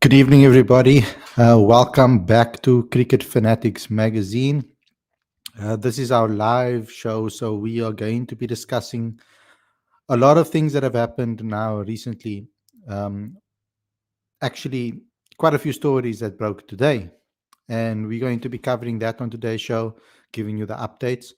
Good evening, everybody. Welcome back to Cricket Fanatics Magazine. This is our live show, so we are going to be discussing a lot of things that have happened now recently. Um, Actually, quite a few stories that broke today, and we're going to be covering that on today's show, giving you the updates.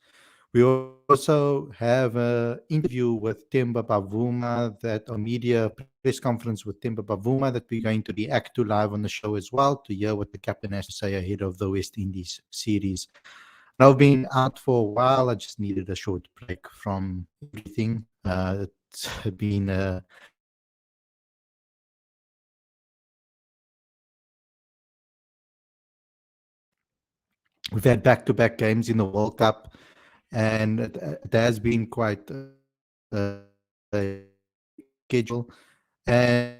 We also have an interview with Temba Bavuma, that a media press conference with Temba Bavuma that we're going to react to live on the show as well to hear what the captain has to say ahead of the West Indies series. Now, I've been out for a while. I just needed a short break from everything. It's been we've had back-to-back games in the World Cup, and it has been quite a schedule. And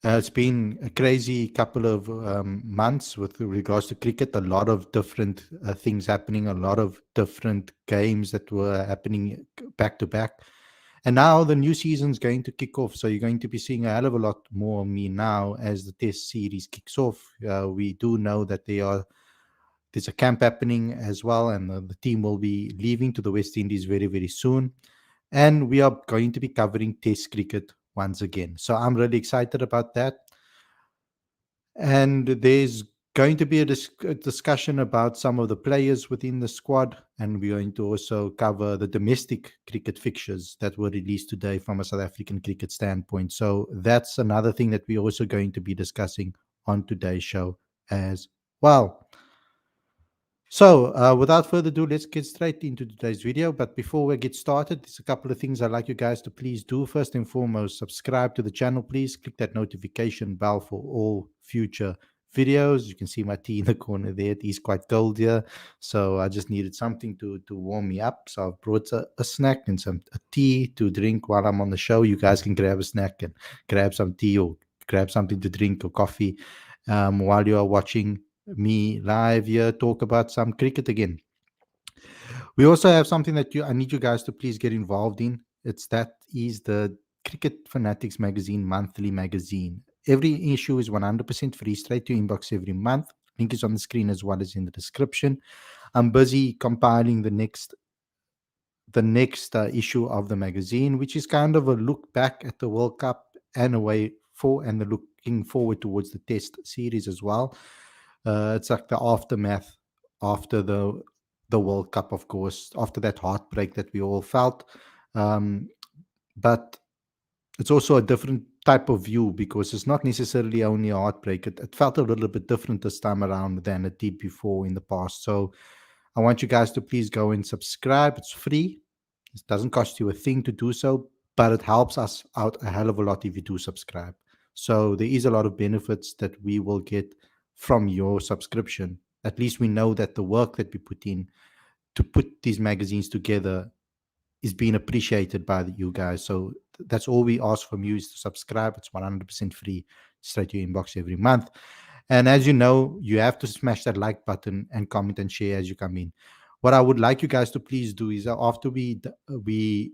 it's been a crazy couple of months with regards to cricket. A lot of different things happening, a lot of different games that were happening back to back. And now the new season's going to kick off. So you're going to be seeing a hell of a lot more of me now as the test series kicks off. We do know that there's a camp happening as well, and the team will be leaving to the West Indies very, very soon. And we are going to be covering test cricket once again. So I'm really excited about that. And there's going to be a discussion about some of the players within the squad. And we're going to also cover the domestic cricket fixtures that were released today from a South African cricket standpoint. So that's another thing that we're also going to be discussing on today's show as well. So, without further ado, let's get straight into today's video. But before we get started, there's a couple of things I'd like you guys to please do. First and foremost, subscribe to the channel, please. Click that notification bell for all future videos. You can see my tea in the corner there. Tea's quite cold here, so I just needed something to warm me up. So I've brought a snack and a tea to drink while I'm on the show. You guys can grab a snack and grab some tea or grab something to drink or coffee while you are watching me live here talk about some cricket again. We also have something that I need you guys to please get involved in. That is the Cricket Fanatics Magazine monthly magazine. Every issue is 100% free, straight to your inbox every month. Link is on the screen as well as in the description. I'm busy compiling the next issue of the magazine, which is kind of a look back at the World Cup and the looking forward towards the Test series as well. It's like the aftermath after the World Cup, of course, after that heartbreak that we all felt. Um, but it's also a different type of view because it's not necessarily only a heartbreak. It felt a little bit different this time around than it did before in the past. So I want you guys to please go and subscribe. It's free. It doesn't cost you a thing to do so, but it helps us out a hell of a lot if you do subscribe. So there is a lot of benefits that we will get from your subscription. At least we know that the work that we put in to put these magazines together is being appreciated by you guys. So that's all we ask from you is to subscribe. It's 100% free, straight to your inbox every month. And as you know, you have to smash that like button and comment and share as you come in. What I would like you guys to please do is after we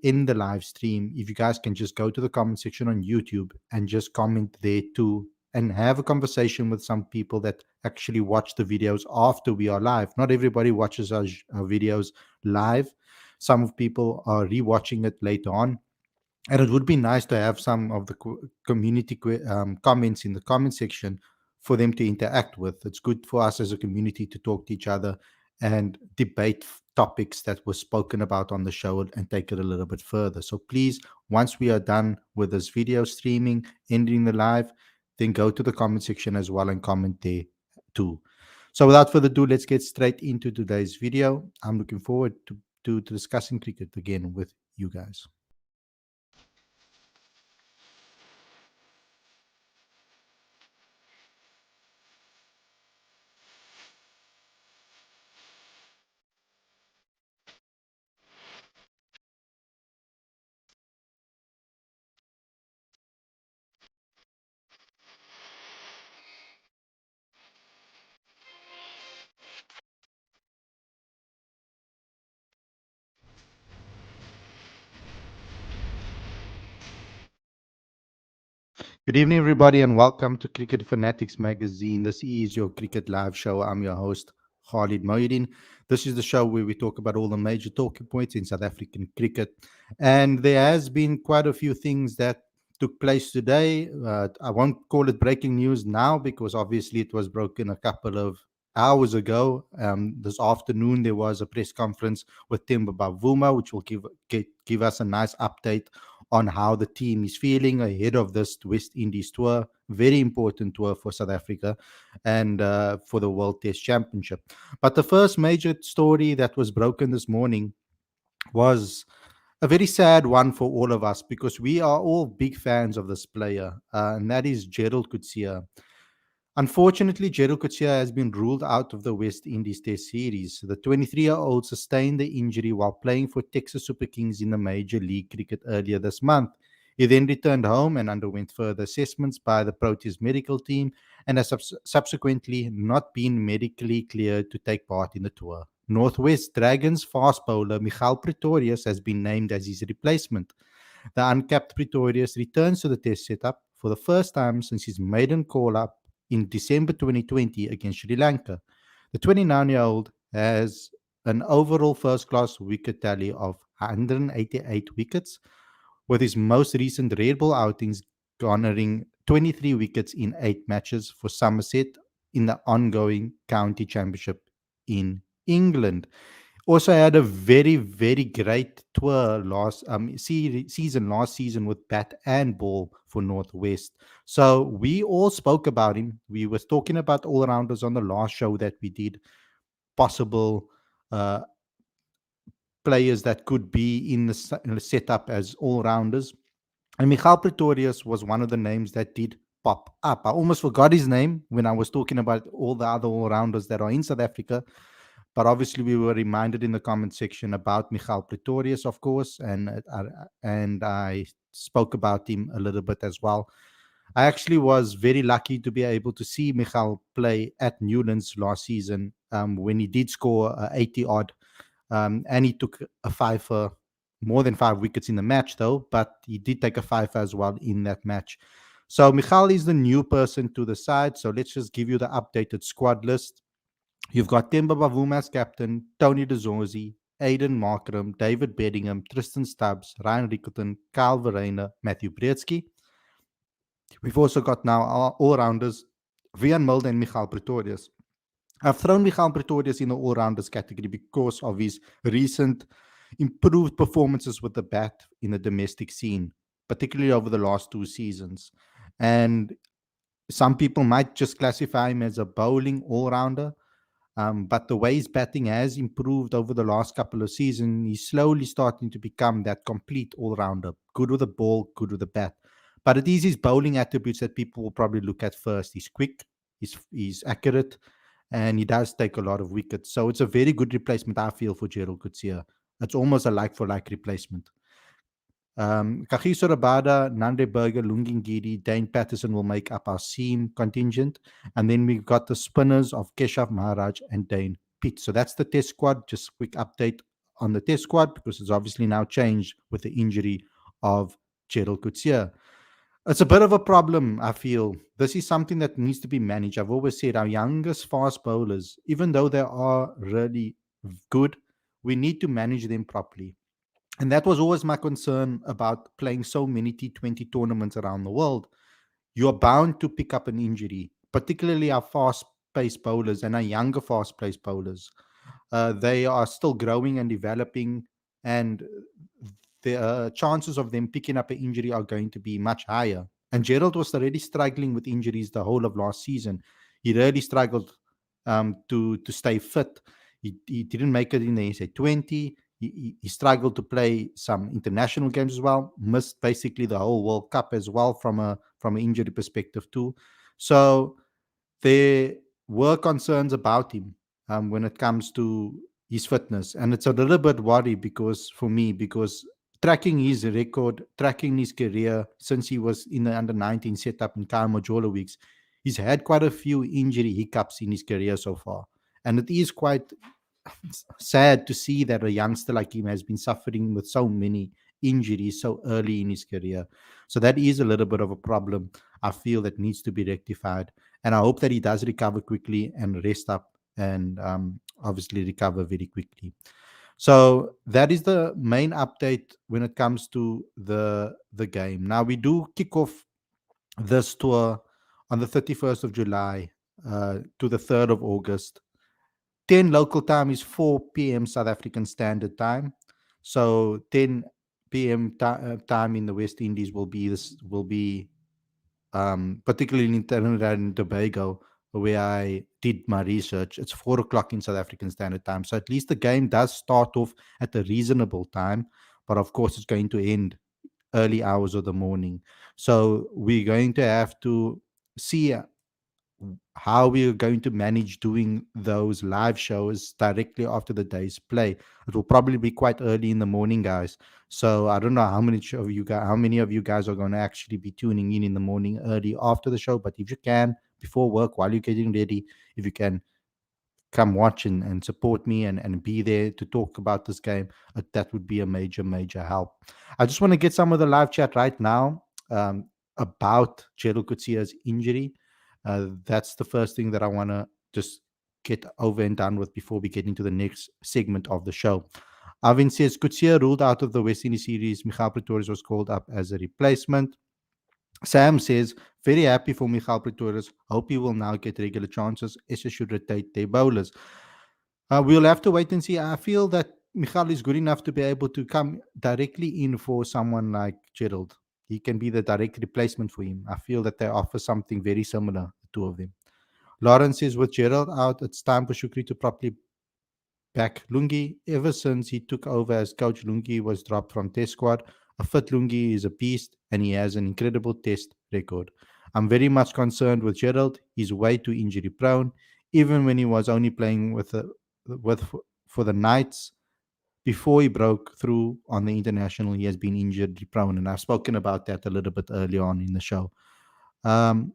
end the live stream, if you guys can just go to the comment section on YouTube and just comment there too, and have a conversation with some people that actually watch the videos after we are live. Not everybody watches our videos live. Some of people are rewatching it later on, and it would be nice to have some of the community comments in the comment section for them to interact with. It's good for us as a community to talk to each other and debate topics that were spoken about on the show and take it a little bit further. So please, once we are done with this video streaming, ending the live, then go to the comment section as well and comment there too. So without further ado, let's get straight into today's video. I'm looking forward to discussing cricket again with you guys. Good evening, everybody, and welcome to Cricket Fanatics Magazine. This is your Cricket Live show. I'm your host, Khalid Moeddin. This is the show where we talk about all the major talking points in South African cricket. And there has been quite a few things that took place today. I won't call it breaking news now because obviously it was broken a couple of hours ago. This afternoon, there was a press conference with Temba Bavuma, which will give us a nice update on how the team is feeling ahead of this West Indies tour. Very important tour for South Africa and for the World Test Championship. But the first major story that was broken this morning was a very sad one for all of us because we are all big fans of this player, and that is Gerald Coetzee. Unfortunately, Jero Kutsia has been ruled out of the West Indies Test series. The 23-year-old sustained the injury while playing for Texas Super Kings in the Major League Cricket earlier this month. He then returned home and underwent further assessments by the Proteas medical team and has subsequently not been medically cleared to take part in the tour. Northwest Dragons fast bowler Michal Pretorius has been named as his replacement. The uncapped Pretorius returns to the Test setup for the first time since his maiden call up in December 2020 against Sri Lanka. The 29-year-old has an overall first class wicket tally of 188 wickets, with his most recent red ball outings garnering 23 wickets in 8 matches for Somerset in the ongoing county championship in England. Also had a very, very great tour season last season with bat and ball for Northwest. So we all spoke about him. We were talking about all rounders on the last show that we did, possible uh, players that could be in the setup as all rounders. And Michal Pretorius was one of the names that did pop up. I almost forgot his name when I was talking about all the other all rounders that are in South Africa. But obviously, we were reminded in the comment section about Michal Pretorius, of course, and I spoke about him a little bit as well. I actually was very lucky to be able to see Michal play at Newlands last season when he did score 80 odd, and he took a fifer, more than 5 wickets in the match, though, but he did take a fifer as well in that match. So Michal is the new person to the side. So let's just give you the updated squad list. You've got Temba Bavuma as captain, Tony De Zorzi, Aidan Markram, David Beddingham, Tristan Stubbs, Ryan Rickerton, Kyle Verreynne, Matthew Brzezinski. We've also got now our all-rounders, Rian Mulder and Michal Pretorius. I've thrown Michal Pretorius in the all-rounders category because of his recent improved performances with the bat in the domestic scene, particularly over the last 2 seasons. And some people might just classify him as a bowling all-rounder. But the way his batting has improved over the last couple of seasons, he's slowly starting to become that complete all rounder. Good with the ball, good with the bat. But it is his bowling attributes that people will probably look at first. He's quick, he's accurate, and he does take a lot of wickets. So it's a very good replacement, I feel, for Gerald Coetzee. It's almost a like for like replacement. Kagiso Rabada, Nande Berger, Lungingiri, Dane Patterson will make up our seam contingent. And then we've got the spinners of Keshav Maharaj and Dane Pitt. So that's the test squad. Just a quick update on the test squad because it's obviously now changed with the injury of Gerald Coetzee. It's a bit of a problem, I feel. This is something that needs to be managed. I've always said our youngest fast bowlers, even though they are really good, we need to manage them properly. And that was always my concern about playing so many T20 tournaments around the world. You are bound to pick up an injury, particularly our fast paced bowlers and our younger fast paced bowlers. They are still growing and developing, and the chances of them picking up an injury are going to be much higher. And Gerald was already struggling with injuries the whole of last season. He really struggled to stay fit. He didn't make it in the SA20. He struggled to play some international games as well. Missed basically the whole World Cup as well from an injury perspective too. So there were concerns about him when it comes to his fitness, and it's a little bit worry because for me because tracking his record, tracking his career since he was in the under 19 setup in Kyle Majola weeks, he's had quite a few injury hiccups in his career so far, and it is quite sad to see that a youngster like him has been suffering with so many injuries so early in his career. So that is a little bit of a problem. I feel that needs to be rectified. And I hope that he does recover quickly and rest up and obviously recover very quickly. So that is the main update when it comes to the game. Now we do kick off this tour on the 31st of July to the 3rd of August. 10 local time is 4 p.m. South African Standard Time. So 10 p.m. Time in the West Indies will be particularly in Trinidad and Tobago, where I did my research. It's 4 o'clock in South African Standard Time. So at least the game does start off at a reasonable time, but of course it's going to end early hours of the morning. So we're going to have to see how we are going to manage doing those live shows directly after the day's play. It will probably be quite early in the morning, guys. So I don't know how many of you guys are going to actually be tuning in the morning early after the show. But if you can, before work, while you're getting ready, if you can come watch and support me and be there to talk about this game, that would be a major, major help. I just want to get some of the live chat right now about Jero Kutsia's injury. That's the first thing that I want to just get over and done with before we get into the next segment of the show. Avin says Kutsia ruled out of the West Indies series. Michael Pretorius was called up as a replacement. Sam says, very happy for Michael Pretorius. Hope he will now get regular chances. SA should rotate their bowlers. We'll have to wait and see. I feel that Michael is good enough to be able to come directly in for someone like Gerald. He can be the direct replacement for him. I feel that they offer something very similar, the two of them. Lawrence says, with Gerald out, it's time for Shukri to properly back Lungi. Ever since he took over as coach, Lungi was dropped from test squad. A fit Lungi is a beast and he has an incredible test record. I'm very much concerned with Gerald. He's way too injury prone. Even when he was only playing with for the Knights before he broke through on the international, he has been injury prone, and I've spoken about that a little bit earlier on in the show. Um,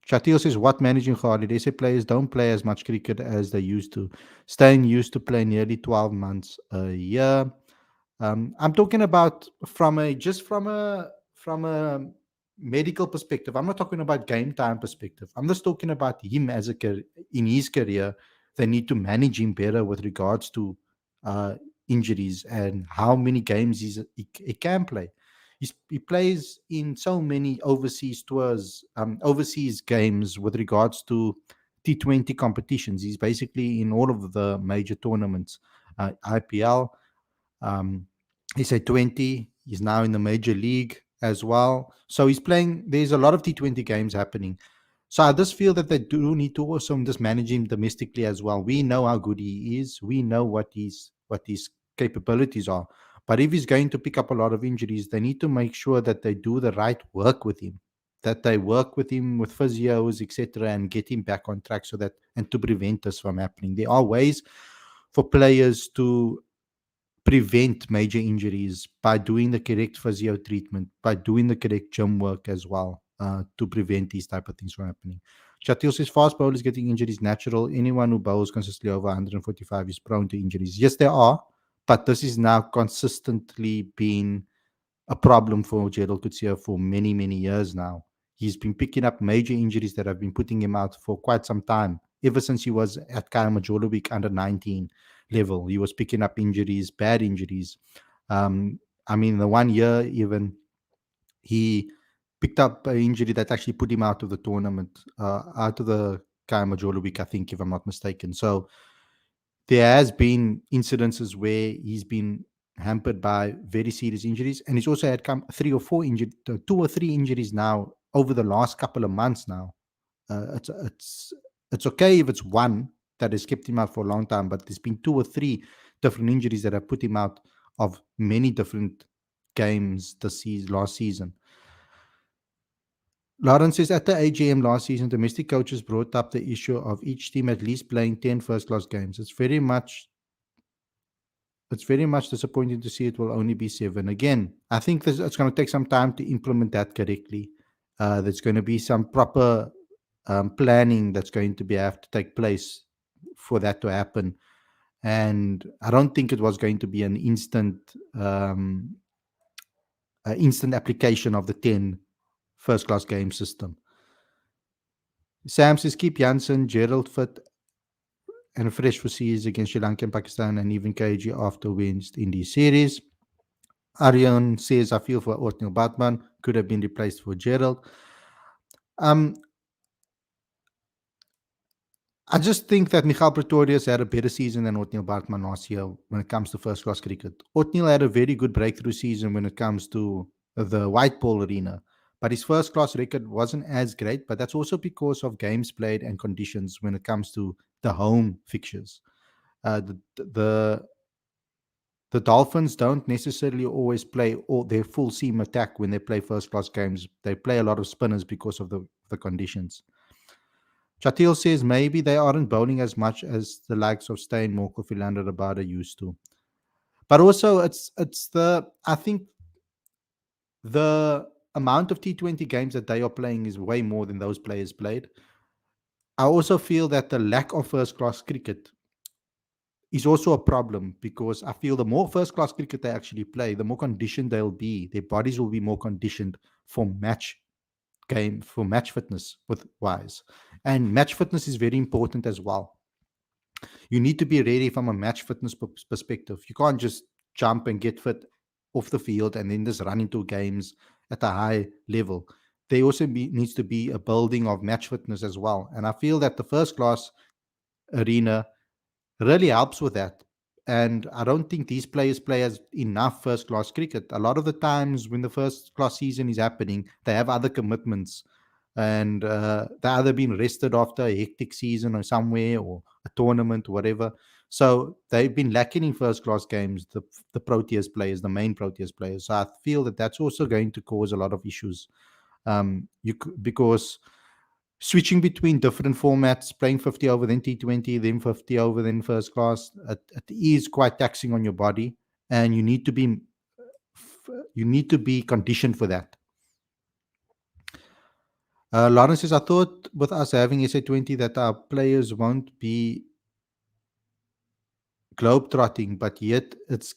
Shatil says, what managing Khalid? They say players don't play as much cricket as they used to. Staying used to play nearly 12 months a year. I'm talking about from a medical perspective. I'm not talking about game time perspective. I'm just talking about him as in his career. They need to manage him better with regards to uh, injuries and how many games he can play. He plays in so many overseas tours, overseas games with regards to T20 competitions. He's basically in all of the major tournaments, IPL. Um, he's at 20. He's now in the major league as well. So he's playing. There's a lot of T20 games happening. So I just feel that they do need to also just manage him domestically as well. We know how good he is. We know what his capabilities are. But if he's going to pick up a lot of injuries, they need to make sure that they do the right work with him, that they work with him with physios, etc., and get him back on track so that and to prevent this from happening. There are ways for players to prevent major injuries by doing the correct physio treatment, by doing the correct gym work as well, to prevent these type of things from happening. Shatil says fast bowlers getting injuries natural. Anyone who bowls consistently over 145 is prone to injuries. Yes, there are, but this is now consistently been a problem for Gerald Coetzee for many, many years now. He's been picking up major injuries that have been putting him out for quite some time. Ever since he was at Kyle under 19 level, he was picking up injuries, bad injuries. I mean, the one year even he picked up an injury that actually put him out of the tournament, out of the Kyle I think, if I'm not mistaken. So there has been incidences where he's been hampered by very serious injuries, and he's also had come two or three injuries now over the last couple of months now. It's okay if it's one that has kept him out for a long time, but there's been two or three different injuries that have put him out of many different games last season. Lawrence says at the AGM last season, domestic coaches brought up the issue of each team at least playing 10 first-class games. It's very much disappointing to see it will only be 7. Again, I think it's going to take some time to implement that correctly. There's going to be some proper planning that's going to have to take place for that to happen. And I don't think it was going to be an instant application of the 10 first class game system. Sam says keep Janssen, Gerald fit, and fresh for series against Sri Lanka and Pakistan, and even KG after wins in these series. Aryan says, I feel for Othniel Batman, could have been replaced for Gerald. Um, I just think that Michal Pretorius had a better season than Othniel Batman last year when it comes to first class cricket. Othniel had a very good breakthrough season when it comes to the white ball arena, but his first class record wasn't as great, but that's also because of games played and conditions when it comes to the home fixtures. The the Dolphins don't necessarily always play all their full seam attack when they play first class games. They play a lot of spinners because of the conditions. Chatil says maybe they aren't bowling as much as the likes of Steyn, Morkov, Philander, Rabada used to. But also it's the I think the amount of T20 games that they are playing is way more than those players played. I also feel that the lack of first class cricket is also a problem because I feel the more first class cricket they actually play, the more conditioned they'll be. Their bodies will be more conditioned for match fitness with wise. And match fitness is very important as well. You need to be ready from a match fitness perspective. You can't just jump and get fit off the field and then just run into games at a high level. There also needs to be a building of match fitness as well. And I feel that the first class arena really helps with that. And I don't think these players play as enough first class cricket. A lot of the times when the first class season is happening, they have other commitments and they're either being rested after a hectic season or somewhere or a tournament or whatever. So they've been lacking in first class games, the Proteas players, the main Proteas players. So I feel that that's also going to cause a lot of issues. Because switching between different formats, playing 50 over, then T20, then 50 over, then first class, it is quite taxing on your body, and you need to be conditioned for that. Lawrence says, I thought with us having SA20 that our players won't be globetrotting, but yet it's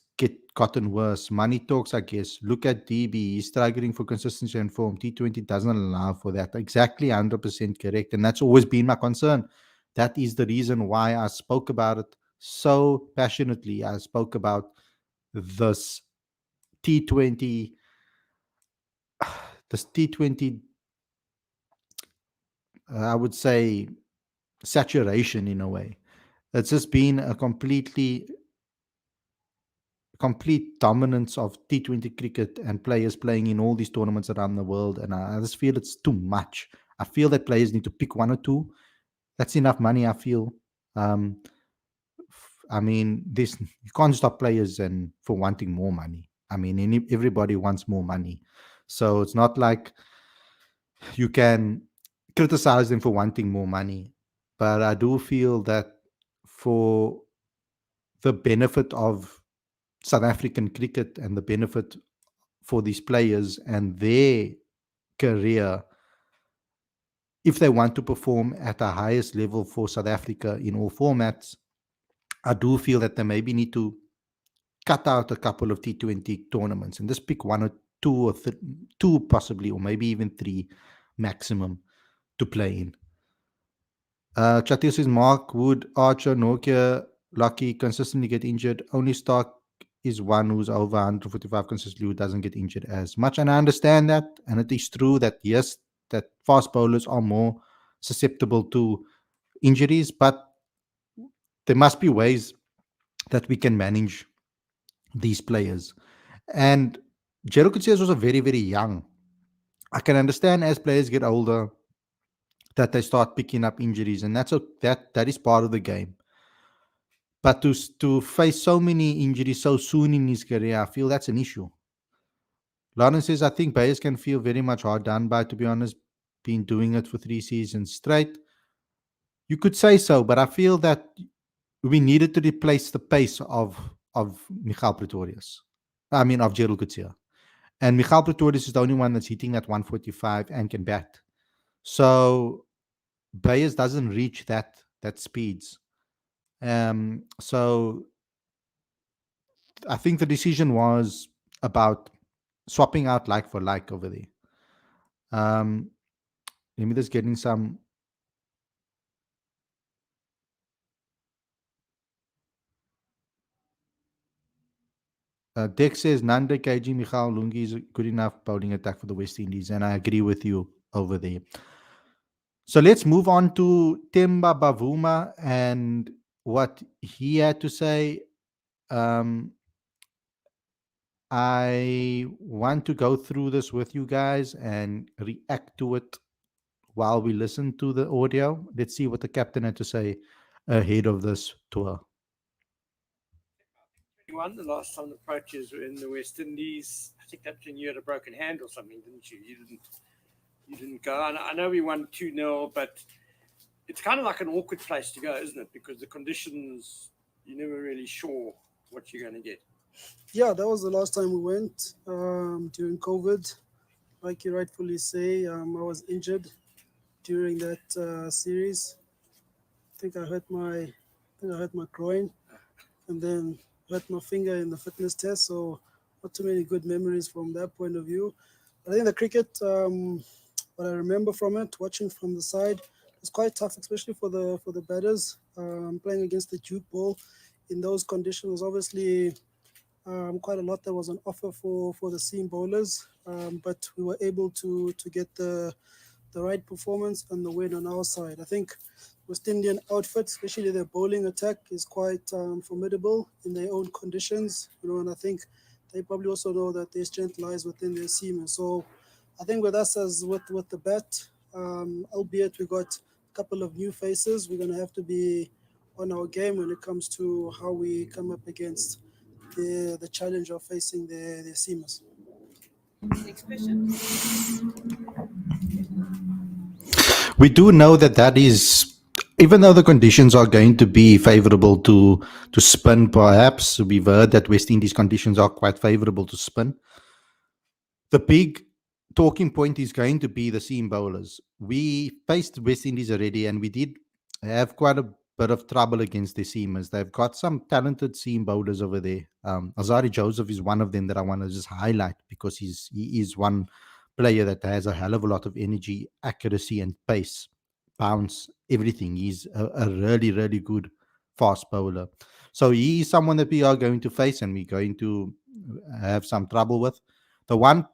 gotten worse. Money talks, I guess. Look at DB. He's struggling for consistency and form. T20 doesn't allow for that. Exactly 100% correct. And that's always been my concern. That is the reason why I spoke about it so passionately. I spoke about this T20, this T20, I would say, saturation in a way. It's just been a complete dominance of T20 cricket and players playing in all these tournaments around the world. And I just feel it's too much. I feel that players need to pick one or two. That's enough money, I feel. Um, I mean, this you can't stop players and for wanting more money. I mean, everybody wants more money. So it's not like you can criticize them for wanting more money. But I do feel that for the benefit of South African cricket and the benefit for these players and their career, if they want to perform at the highest level for South Africa in all formats, I do feel that they maybe need to cut out a couple of T20 tournaments and just pick one or two two possibly, or maybe even three maximum to play in. Chatil says Mark, Wood, Archer, Nokia, Lucky consistently get injured. Only Stark is one who's over 145 consistently who doesn't get injured as much. And I understand that. And it is true that, yes, that fast bowlers are more susceptible to injuries, but there must be ways that we can manage these players. And Jero Kutsia was a very, very young. I can understand as players get older that they start picking up injuries, and that is part of the game. But to face so many injuries so soon in his career, I feel that's an issue. Lawrence says, I think Bayes can feel very much hard done by, to be honest, been doing it for 3 seasons straight. You could say so, but I feel that we needed to replace the pace of Michal Pretorius. I mean, of Gerald Kutsia. And Michal Pretorius is the only one that's hitting at 145 and can bat. So Bayes doesn't reach that speeds. So I think the decision was about swapping out like for like over there. Um, Let me just get in some. Dick says Nanda KG Michal Lungi is a good enough bowling attack for the West Indies, and I agree with you over there. So let's move on to Temba Bavuma and what he had to say. Um, I want to go through this with you guys and react to it while we listen to the audio. Let's see what the captain had to say ahead of this tour. 21, the last time the Poachers were in the West Indies. I think that's when you had a broken hand or something, didn't you? You didn't go. I know we won 2-0, but it's kind of like an awkward place to go, isn't it? Because the conditions, you're never really sure what you're going to get. Yeah, that was the last time we went during COVID. Like you rightfully say, I was injured during that series. I think I hurt my groin, and then hurt my finger in the fitness test. So not too many good memories from that point of view. I think the cricket, what I remember from it, watching from the side, was quite tough, especially for the batters. Playing against the Duke ball in those conditions, obviously quite a lot that was on offer for the seam bowlers, but we were able to get the right performance and the win on our side. I think West Indian outfit, especially their bowling attack, is quite formidable in their own conditions. And I think they probably also know that their strength lies within their seamers. So I think with us as with the bat, albeit we got a couple of new faces, we're going to have to be on our game when it comes to how we come up against the challenge of facing the seamers. Next question. We do know that even though the conditions are going to be favorable to spin, perhaps we've heard that West Indies conditions are quite favorable to spin. The big talking point is going to be the seam bowlers. We faced West Indies already, and we did have quite a bit of trouble against the seamers. They've got some talented seam bowlers over there. Azari Joseph is one of them that I want to just highlight because he is one player that has a hell of a lot of energy, accuracy, and pace, bounce, everything. He's a really, really good fast bowler. So he is someone that we are going to face and we're going to have some trouble with. The one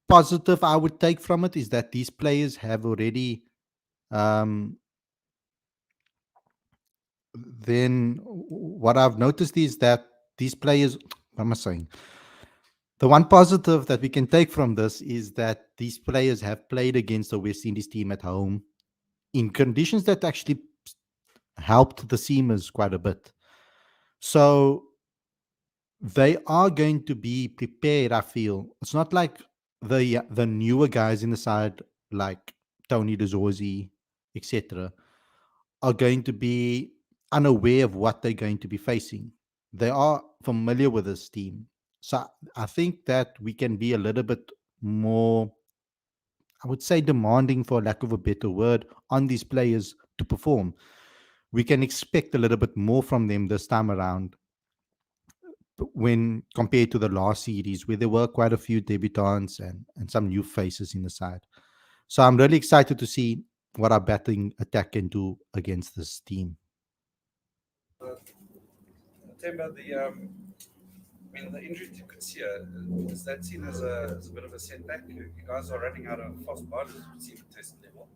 positive I would take from it is that these players have already um, then what I've noticed is that these players, what am I saying? The one positive that we can take from this is that these players have played against the West Indies team at home in conditions that actually helped the seamers quite a bit. So they are going to be prepared, I feel. It's not like the newer guys in the side, like Tony DeZorzi, etc., are going to be unaware of what they're going to be facing. They are familiar with this team. So I think that we can be a little bit more, I would say, demanding, for lack of a better word, on these players to perform. We can expect a little bit more from them this time around when compared to the last series where there were quite a few debutants and some new faces in the side. So I'm really excited to see what our batting attack can do against this team. Temba, the injury to Kutsia, is that seen as a bit of a setback? You guys are running out of fast bowlers, it seems, at test level.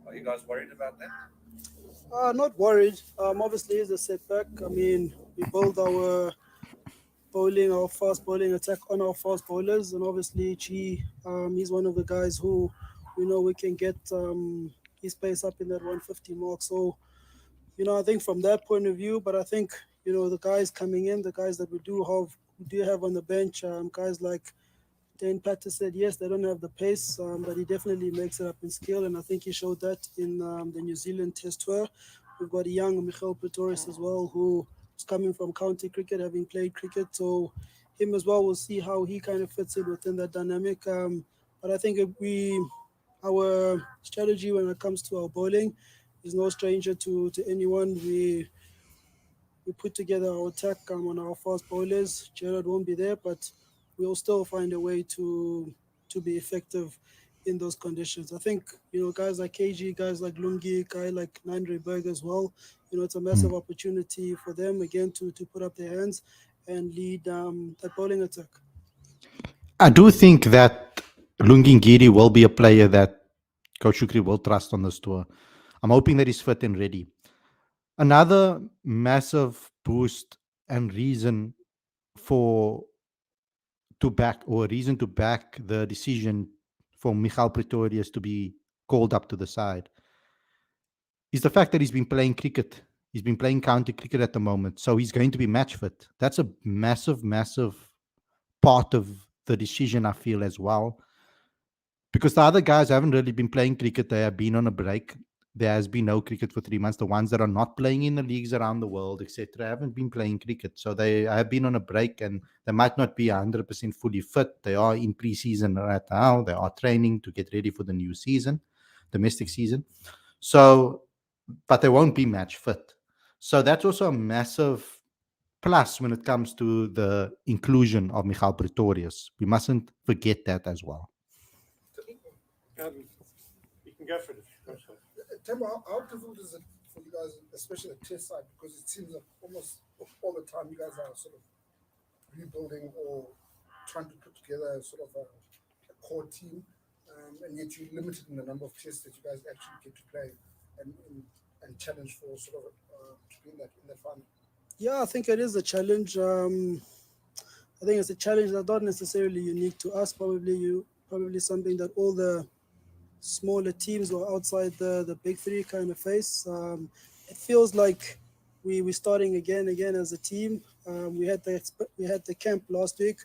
Are you guys worried about that? Not worried. Obviously, it's a setback. I mean, we build our fast bowling attack on our fast bowlers, and obviously, he's one of the guys who we know we can get his pace up in that 150 mark. So, I think from that point of view, but I think the guys coming in, the guys that we do have on the bench, guys like Dan Patter said, yes, they don't have the pace, but he definitely makes it up in skill, and I think he showed that in the New Zealand Test tour. We've got a young Michael Pretorius as well, who is coming from county cricket, having played cricket. So him as well, we'll see how he kind of fits in within that dynamic. But I think our strategy when it comes to our bowling is no stranger to anyone. We put together our attack on our fast bowlers. Gerard won't be there, but we'll still find a way to to be effective in those conditions. I think, guys like KG, guys like Lungi, guy like Nandre as well, it's a massive opportunity for them again to put up their hands and lead that bowling attack. I do think that Lungingiri will be a player that Coach Shukri will trust on this tour. I'm hoping that he's fit and ready. Another massive boost and reason for to back or a reason to back the decision for Michal Pretorius to be called up to the side is the fact that he's been playing cricket. He's been playing county cricket at the moment, so he's going to be match fit. That's a massive, massive part of the decision, I feel, as well. Because the other guys haven't really been playing cricket. They have been on a break. There has been no cricket for 3 months. The ones that are not playing in the leagues around the world, etc., haven't been playing cricket. So they have been on a break and they might not be 100% fully fit. They are in pre-season right now. They are training to get ready for the new season, domestic season. So, but they won't be match fit. So that's also a massive plus when it comes to the inclusion of Michal Pretorius. We mustn't forget that as well. You can go for it. Temba, how difficult is it for you guys, especially the test side? Because it seems like almost all the time you guys are sort of rebuilding or trying to put together sort of a core team, and yet you're limited in the number of tests that you guys actually get to play and challenge for sort of to be in that final. Yeah, I think it is a challenge. I think it's a challenge that's not necessarily unique to us. Probably something that all the smaller teams or outside the big three kind of face. It feels like we're starting again as a team. We had the camp last week,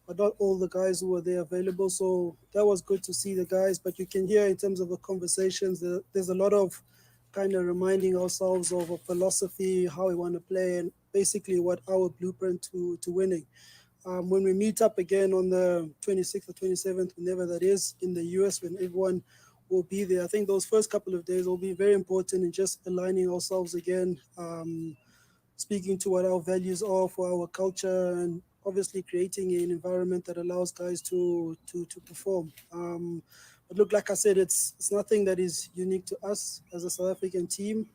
but not all the guys who were there available. So that was good to see the guys. But you can hear in terms of the conversations, there's a lot of kind of reminding ourselves of a philosophy, how we want to play, and basically what our blueprint to winning. When we meet up again on the 26th or 27th, whenever that is, in the US, when everyone will be there, I think those first couple of days will be very important in just aligning ourselves again, speaking to what our values are for our culture, and obviously creating an environment that allows guys to perform. But look, like I said, it's nothing that is unique to us as a South African team.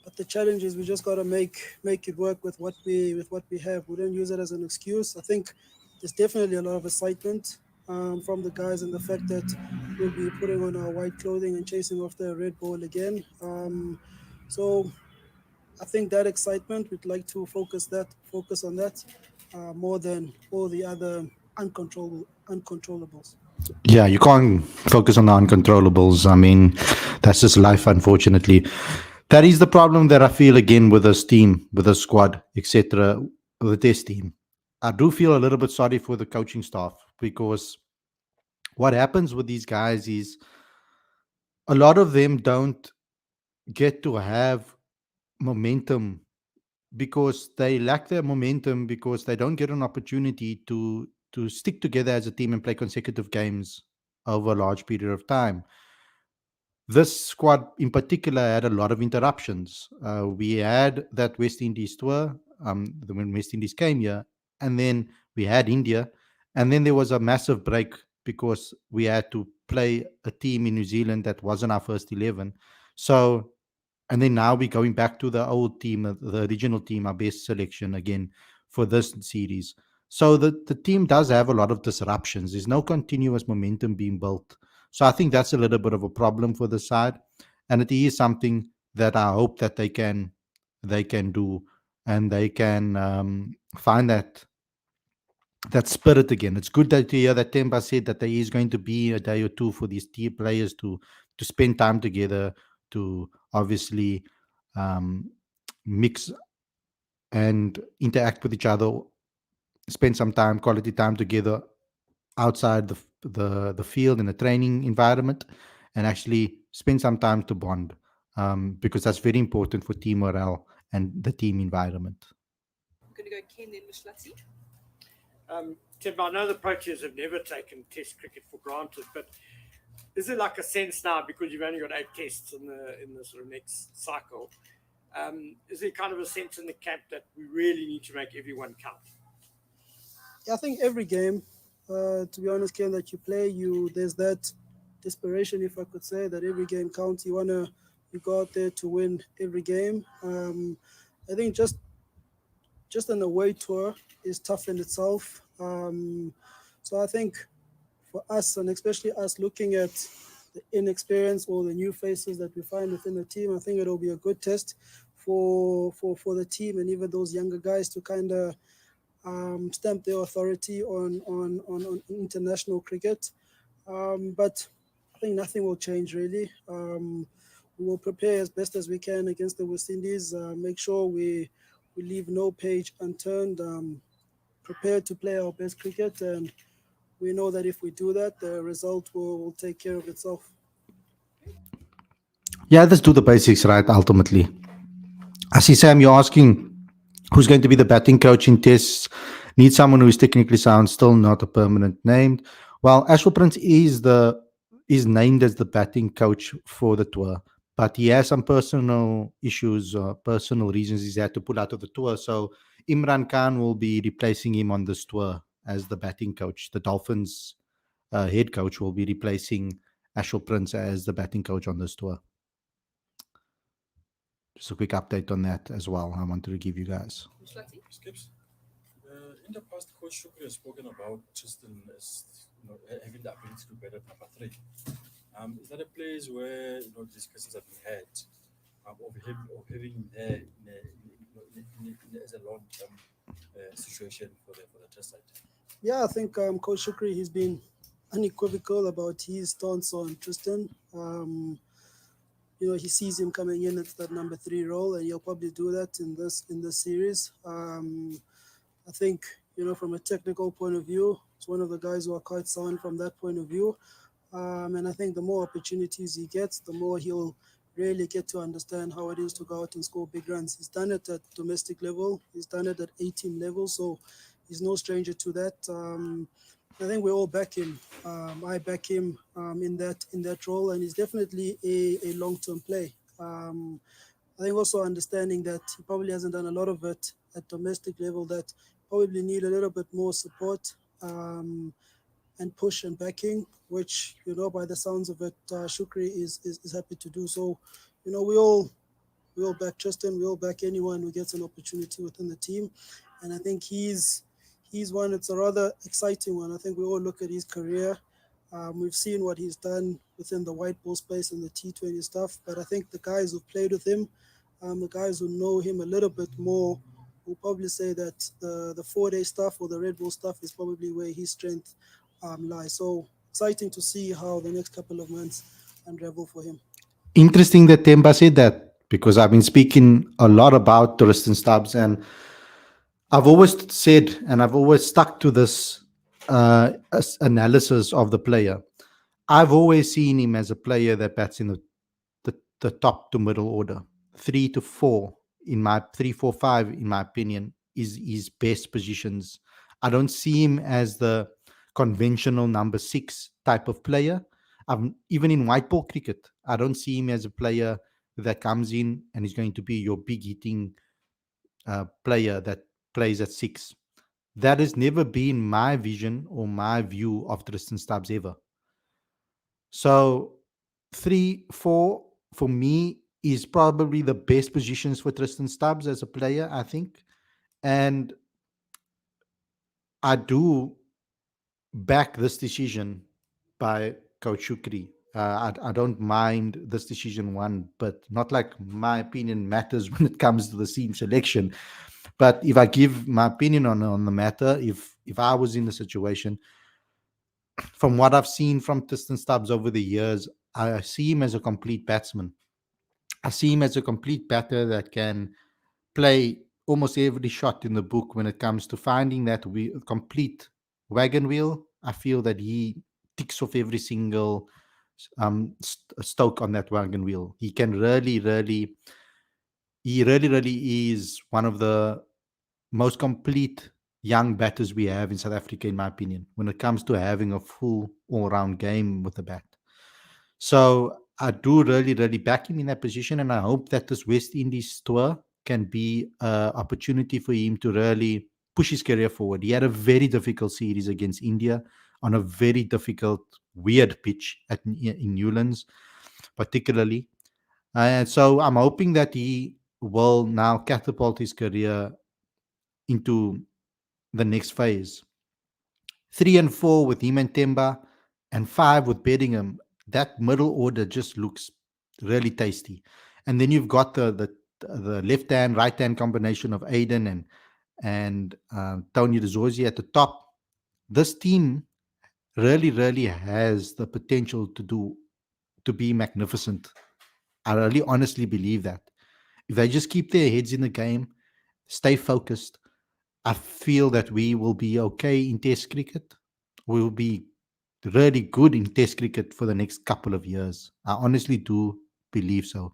But the challenge is we just got to make it work with what we have. We don't use it as an excuse. I think there's definitely a lot of excitement from the guys, and the fact that we'll be putting on our white clothing and chasing off the red ball again. So I think that excitement, we'd like to focus on that more than all the other uncontrollables. Yeah, you can't focus on the uncontrollables. I mean, that's just life, unfortunately. That is the problem that I feel again with this team, with the squad, etc., with this team. I do feel a little bit sorry for the coaching staff, because what happens with these guys is a lot of them don't get to have momentum because they lack their momentum, because they don't get an opportunity to stick together as a team and play consecutive games over a large period of time. This squad in particular had a lot of interruptions. We had that West Indies tour, when West Indies came here, and then we had India, and then there was a massive break because we had to play a team in New Zealand that wasn't our first 11. So, and then now we're going back to the old team, the original team, our best selection again for this series. So the team does have a lot of disruptions. There's no continuous momentum being built. So I think that's a little bit of a problem for the side, and it is something that I hope that they can do, and they can find that spirit again. It's good that to hear that Temba said that there is going to be a day or two for these team players to spend time together, to obviously mix and interact with each other, spend some time, quality time together outside the field in a training environment, and actually spend some time to bond, because that's very important for team morale and the team environment. I'm going to go Ken then Mishlatsi. Tim, I know the Proteas have never taken Test cricket for granted, but is there like a sense now, because you've only got 8 tests in the sort of next cycle? Is there kind of a sense in the camp that we really need to make everyone count? Yeah, I think every game To be honest, Ken, that you play, there's that desperation, if I could say, that every game counts. You go out there to win every game. I think just an away tour is tough in itself. So I think for us, and especially us looking at the inexperience or the new faces that we find within the team, I think it'll be a good test for the team and even those younger guys to kind of stamp their authority on international cricket. But I think nothing will change really. We will prepare as best as we can against the West Indies. Make sure we leave no page unturned. Prepared to play our best cricket, and we know that if we do that, the result will take care of itself. Yeah, let's do the basics right, ultimately. I see, Sam, you're asking who's going to be the batting coach in tests. Need someone who is technically sound, still not a permanent named. Well, Ashwell Prince is named as the batting coach for the tour, but he has some personal issues, personal reasons he's had to pull out of the tour. So Imran Khan will be replacing him on this tour as the batting coach. The Dolphins head coach will be replacing Ashwell Prince as the batting coach on this tour. Just a quick update on that as well. I wanted to give you guys. Mshlati? Skips. In the past, Coach Shukri has spoken about Tristan as having the ability to bat at number 3. Is that a place where discussions have been had of having him there as a long-term situation for the test side? Yeah, I think Coach Shukri, he's been unequivocal about his stance on Tristan. He sees him coming in at that number 3 role, and he'll probably do that in this series. I think from a technical point of view, it's one of the guys who are quite sound from that point of view. And I think the more opportunities he gets, the more he'll really get to understand how it is to go out and score big runs. He's done it at domestic level. He's done it at A-team level, so he's no stranger to that. I think we all back him. I back him in that role, and he's definitely a long-term play. I think also understanding that he probably hasn't done a lot of it at domestic level, that probably need a little bit more support and push and backing, which, by the sounds of it, Shukri is happy to do. So, we all back Tristan, we all back anyone who gets an opportunity within the team. And I think he's one, it's a rather exciting one. I think we all look at his career. We've seen what he's done within the white ball space and the T20 stuff, but I think the guys who've played with him, the guys who know him a little bit more, will probably say that the 4-day stuff or the red ball stuff is probably where his strength lies. So exciting to see how the next couple of months unravel for him. Interesting that Temba said that, because I've been speaking a lot about Tristan Stubbs, and I've always said, and I've always stuck to this analysis of the player. I've always seen him as a player that bats in the top to middle order. 3 to 4 in my 3, 4, 5, in my opinion, is his best positions. I don't see him as the conventional number 6 type of player. Even in white ball cricket, I don't see him as a player that comes in and is going to be your big hitting player that plays at 6. That has never been my vision or my view of Tristan Stubbs ever. So 3, 4 for me is probably the best positions for Tristan Stubbs as a player, I think. And I do back this decision by Coach Shukri. I don't mind this decision one, but not like my opinion matters when it comes to the team selection. But if I give my opinion on the matter, if I was in the situation, from what I've seen from Tristan Stubbs over the years, I see him as a complete batsman. I see him as a complete batter that can play almost every shot in the book when it comes to finding that complete wagon wheel. I feel that he ticks off every single stoke on that wagon wheel. He can really is one of the most complete young batters we have in South Africa, in my opinion, when it comes to having a full all-round game with the bat. So I do really back him in that position, and I hope that this West Indies tour can be an opportunity for him to really push his career forward. He had a very difficult series against India on a very difficult, weird pitch in Newlands, particularly. And so I'm hoping that he will now catapult his career into the next phase. 3 and 4 with him and Temba, and 5 with Bedingham. That middle order just looks really tasty. And then you've got the left hand, right hand combination of Aiden and Tony DeZorzi at the top. This team really has the potential to be magnificent. I really honestly believe that if they just keep their heads in the game, stay focused, I feel that we will be okay in Test cricket. We will be really good in Test cricket for the next couple of years. I honestly do believe so.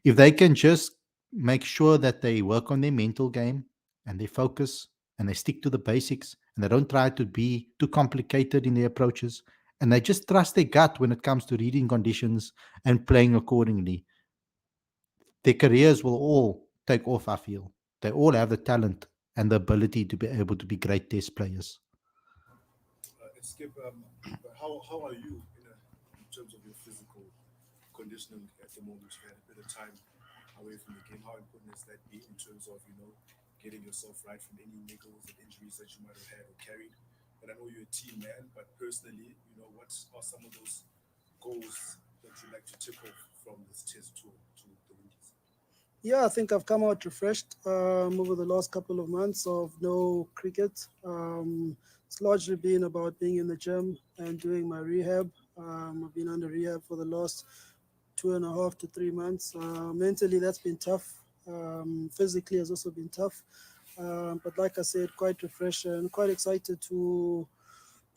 If they can just make sure that they work on their mental game and they focus and they stick to the basics and they don't try to be too complicated in their approaches and they just trust their gut when it comes to reading conditions and playing accordingly, their careers will all take off, I feel. They all have the talent and the ability to be able to be great test players. Skip, how are you in terms of your physical conditioning at the moment? You've had a bit of time away from the game. How important has that been in terms of, getting yourself right from any niggles and injuries that you might have had or carried? And I know you're a team man, but personally, what are some of those goals that you like to tick off from this test tour to the Windies? Yeah, I think I've come out refreshed over the last couple of months of no cricket. It's largely been about being in the gym and doing my rehab. I've been under rehab for the last 2.5 to 3 months. Mentally, that's been tough. Physically, has also been tough. But like I said, quite refreshed and quite excited to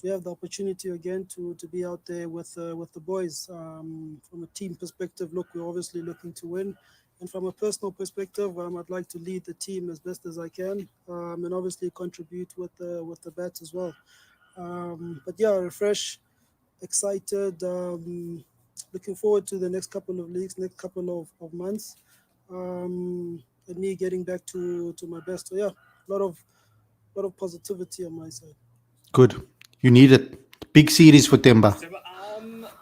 have the opportunity again to be out there with the boys. From a team perspective, look, we're obviously looking to win. And from a personal perspective, I'd like to lead the team as best as I can, and obviously contribute with the bat as well. But yeah, refresh, excited, looking forward to the next couple of leagues, next couple of months, and me getting back to my best. So yeah, a lot of positivity on my side. Good. You need it. Big series for Temba.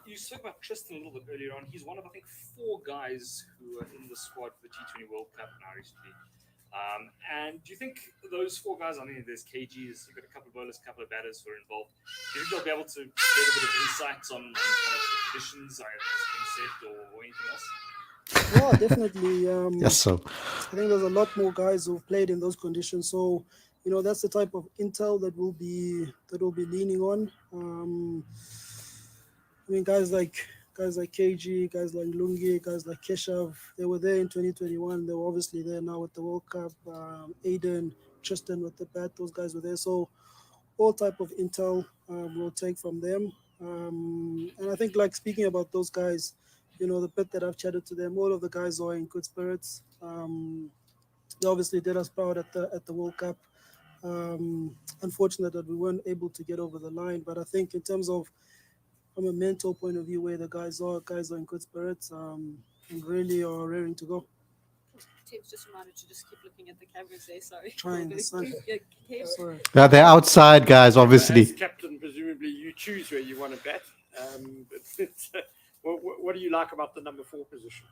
You spoke about Tristan a little bit earlier on. He's one of, I think, 4 guys who are in the squad for the T20 World Cup now recently. And do you think those 4 guys, I mean, there's KGs, you've got a couple of bowlers, a couple of batters who are involved. Do you think they'll be able to get a bit of insight on kind of the conditions as been said or anything else? Yeah, definitely. Yes, so. I think there's a lot more guys who've played in those conditions. So, that's the type of intel that we'll be leaning on. I mean, guys like KG, guys like Lungi, guys like Keshav, they were there in 2021. They were obviously there now with the World Cup. Aiden, Tristan with the bat, those guys were there. So all type of intel we'll take from them. And I think, like, speaking about those guys, the bit that I've chatted to them, all of the guys are in good spirits. They obviously did us proud at the World Cup. Unfortunate that we weren't able to get over the line, but I think in terms of from a mental point of view, where the guys are in good spirits and really are raring to go. Tim's just reminded to just keep looking at the cameras there, sorry. Trying the sun. Yeah, Sorry. Yeah, they're outside guys, obviously. As captain, presumably you choose where you want to bat. What do you like about the number 4 position?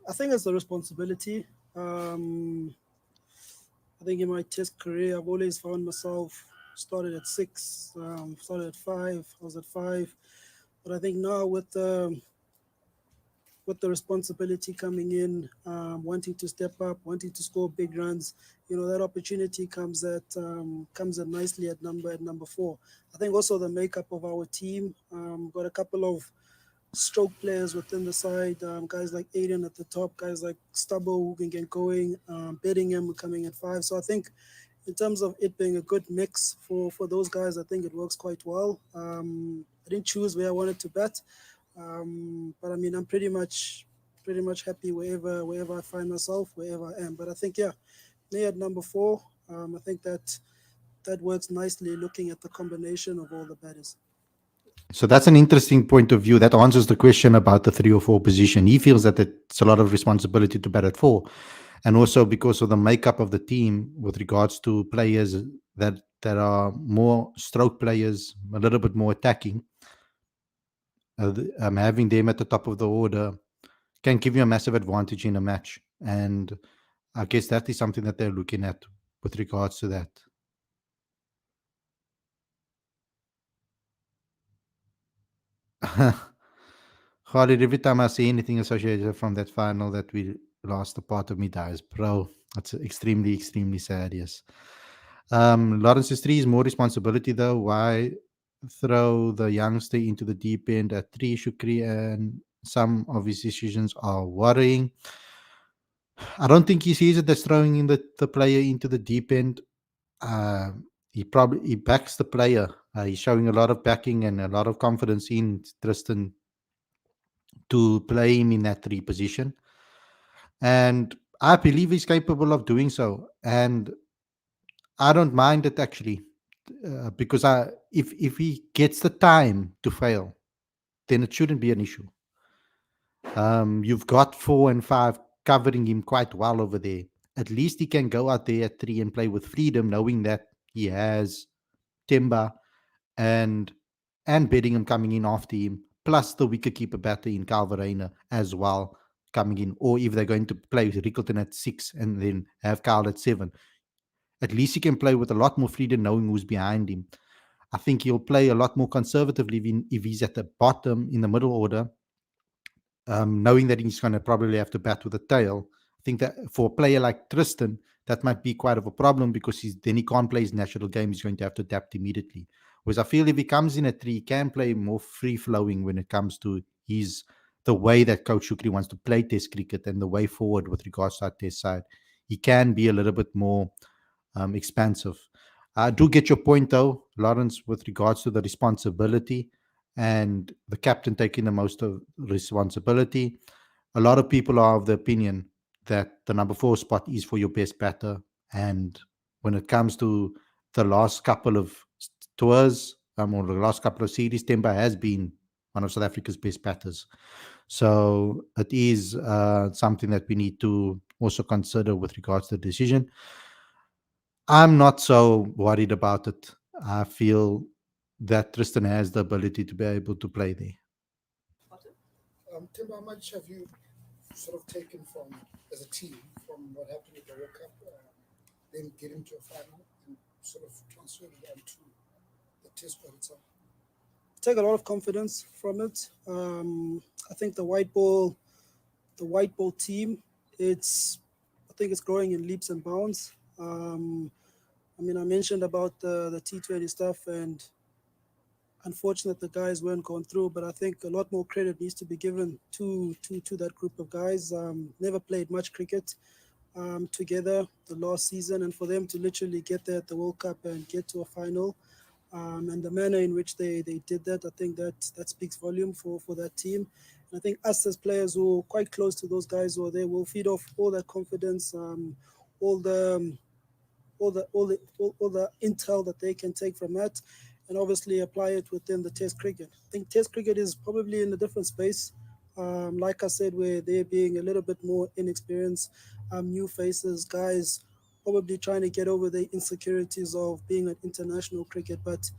I think it's the responsibility. I think in my test career, I've always found myself started at 6, started at 5. I was at 5, but I think now with the responsibility coming in, wanting to step up, wanting to score big runs, that opportunity comes at nicely at number 4. I think also the makeup of our team, got a couple of stroke players within the side, guys like Aiden at the top, guys like Stubbo who can get going, Bedingham coming at 5. So I think in terms of it being a good mix for those guys, I think it works quite well. I didn't choose where I wanted to bat, but I mean, I'm pretty much happy wherever I find myself, wherever I am. But I think, yeah, me at number 4, I think that works nicely looking at the combination of all the batters. So that's an interesting point of view. That answers the question about the 3 or 4 position. He feels that it's a lot of responsibility to bat at 4. and also because of the makeup of the team with regards to players that are more stroke players, a little bit more attacking. Having them at the top of the order can give you a massive advantage in a match, and I guess that is something that they're looking at with regards to that. Khalid, every time I see anything associated from that final that we lost, a part of me dies, bro. That's extremely, extremely sad. Yes. Lawrence's three is more responsibility though. Why throw the youngster into the deep end at three, Shukri? And some of his decisions are worrying. I don't think he sees it as throwing in the player into the deep end. Uh, he backs the player. He's showing a lot of backing and a lot of confidence in Tristan to play him in that three position. And I believe he's capable of doing so. And I don't mind it actually, because if he gets the time to fail, then it shouldn't be an issue. You've got 4 and 5 covering him quite well over there. At least he can go out there at three and play with freedom, knowing that he has Temba and Bedingham coming in after him, plus the wicketkeeper batter in Calvarena as well coming in. Or if they're going to play with Rickleton at 6 and then have Carl at 7, at least he can play with a lot more freedom knowing who's behind him. I think he'll play a lot more conservatively if he's at the bottom in the middle order, knowing that he's going to probably have to bat with a tail. I think that for a player like Tristan, that might be quite of a problem because then he can't play his natural game. He's going to have to adapt immediately. Whereas I feel if he comes in at three, he can play more free flowing when it comes to the way that Coach Shukri wants to play Test cricket and the way forward with regards to our Test side. He can be a little bit more expansive. I do get your point though, Lawrence, with regards to the responsibility and the captain taking the most of responsibility. A lot of people are of the opinion that the number 4 spot is for your best batter. And when it comes to the last couple of tours, or the last couple of series, Temba has been one of South Africa's best batters. So it is something that we need to also consider with regards to the decision. I'm not so worried about it. I feel that Tristan has the ability to be able to play there. Tim, how much have you sort of taken from, as a team, from what happened with the World Cup, then getting to a final and sort of transferred it onto the test squad itself? Take a lot of confidence from it. I think the white ball team, I think it's growing in leaps and bounds. I mentioned about the T20 stuff, and unfortunate the guys weren't going through, but I think a lot more credit needs to be given to that group of guys. Never played much cricket together the last season, and for them to literally get there at the World Cup and get to a final, and the manner in which they did that, I think that speaks volume for that team. And I think us as players who are quite close to those guys who are there will feed off all that confidence, all the intel that they can take from that, and obviously apply it within the Test cricket. I think Test cricket is probably in a different space. Like I said, where they're being a little bit more inexperienced, new faces, guys probably trying to get over the insecurities of being an international cricket. But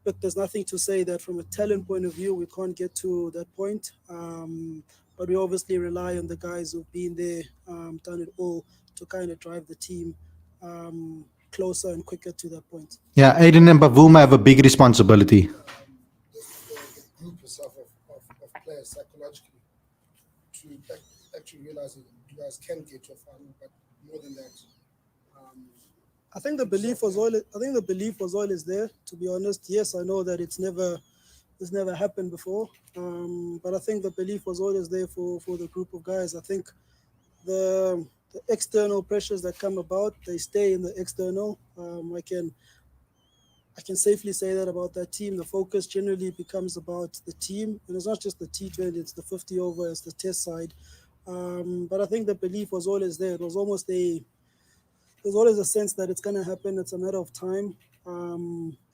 look, there's nothing to say that from a talent point of view, we can't get to that point. But we obviously rely on the guys who've been there, done it all, to kind of drive the team closer and quicker to that point. Yeah, Aiden and Bavuma have a big responsibility. The group itself of players psychologically to actually realize that you guys can get to a final, but more than that. I think the belief was always there. To be honest, yes, I know that it's never happened before, but I think the belief was always there for the group of guys. I think the external pressures that come about, they stay in the external. I can safely say that about that team. The focus generally becomes about the team, and it's not just the T20, it's the 50 over, it's the Test side. But I think the belief was always there. There's always a sense that it's going to happen. It's a matter of time.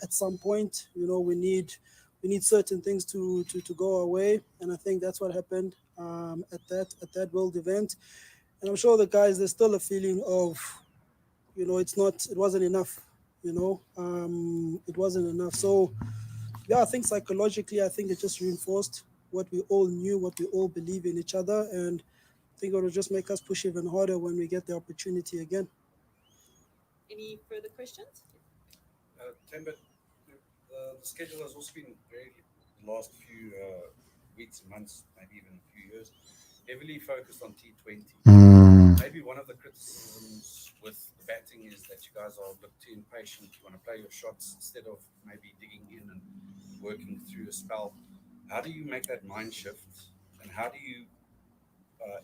At some point, we need certain things to go our way, and I think that's what happened at that world event. And I'm sure the guys, there's still a feeling of, it wasn't enough, it wasn't enough. So, yeah, I think psychologically, I think it just reinforced what we all knew, what we all believe in each other. And I think it will just make us push even harder when we get the opportunity again. Any further questions? Temba, the schedule has also been very, the last few weeks and months, maybe even a few years, heavily focused on T20. Maybe one of the criticisms with the batting is that you guys are a bit too impatient. You want to play your shots instead of maybe digging in and working through a spell. How do you make that mind shift, and how do you